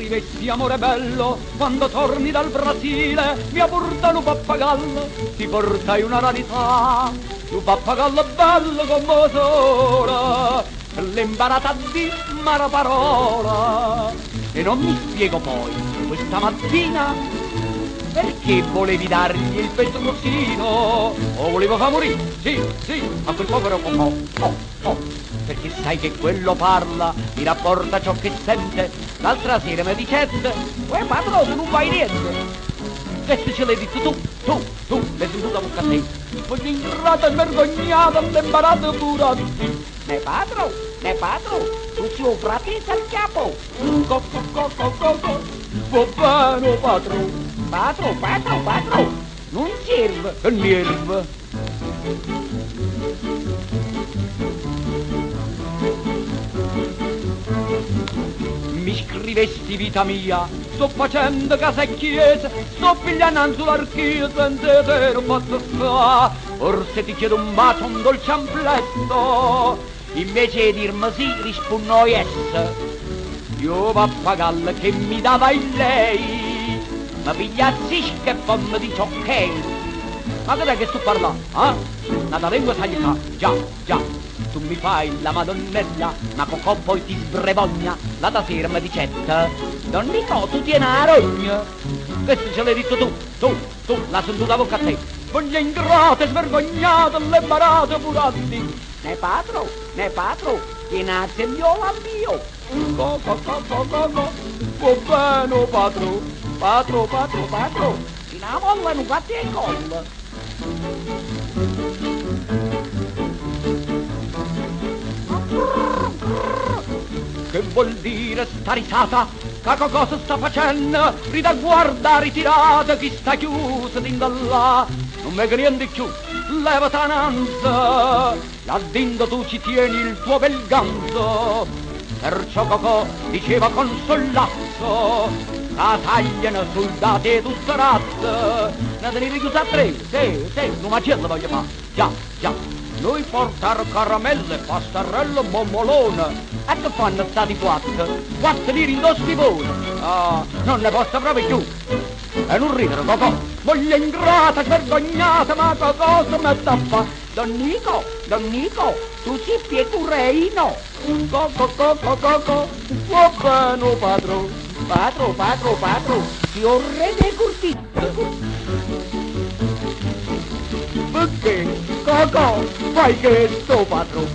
scrivessi amore bello, quando torni dal Brasile mi porta un pappagallo, ti portai una rarità, un pappagallo bello come sora, l'imbarata di mara parola. E non mi spiego poi, questa mattina, perché volevi dargli il petrosino? O volevo far morire? Sì, sì, a quel povero Cocò. Perché sai che quello parla, mi rapporta ciò che sente. L'altra sera mi dicette, uè padrone, non fai niente. Questo ce l'hai detto tu, l'hai sentito da bocca a te. Voglio ingrata e vergognata, l'imbarata pure a te. Ne padro, tu ci frati al capo. Va bene, padro, non serve, che nerve. Mi scrivesti vita mia, sto facendo casa e chiesa, sto pigliando sull'archivio senza te non posso sta. Forse ti chiedo un bacio, un dolce ampletto, invece di dirmi sì rispondo yes. Io pappagallo che mi dava il lei, ma pigliazzi che poi mi dice ok. Ma cos'è che sto parlando, eh? Nata lingua sai fa, già. Tu mi fai la madonnella, ma Cocò poi ti sbrevogna. L'altra sera mi dicette, Don Nico, tu tieni la rogna. Questo ce l'hai detto tu, la sento da bocca a te. Voglio ingrate, svergognate, le barate purati. Ne patro, tieni la segliola mio. Go. Va bene, patro. In la molla non fatti il collo. Che vuol dire sta risata? Che cosa sta facendo? Rida guarda ritirata, chi sta chiuso din da là. Non me niente più, leva tananza, là dentro tu ci tieni il tuo bel ganzo. Perciò Cocò diceva con sollazzo, la tagliano soldati e tutto razzo. Ne tenevi chiusa a tre, sì, un macello voglio fare, già. Noi portare caramelle, pastarello, bommolone. E che fanno stati 4 lire in 2 spivone. Ah, non ne posso proprio più. E non ridere, Cocò. Voglio ingrata, svergognata, ma che cosa mi sta a fa? Don Nico, tu ci piecureino. Go. Va bene, padro. Ti ho rede curtito. Perché? Cocò, fai che sto padro?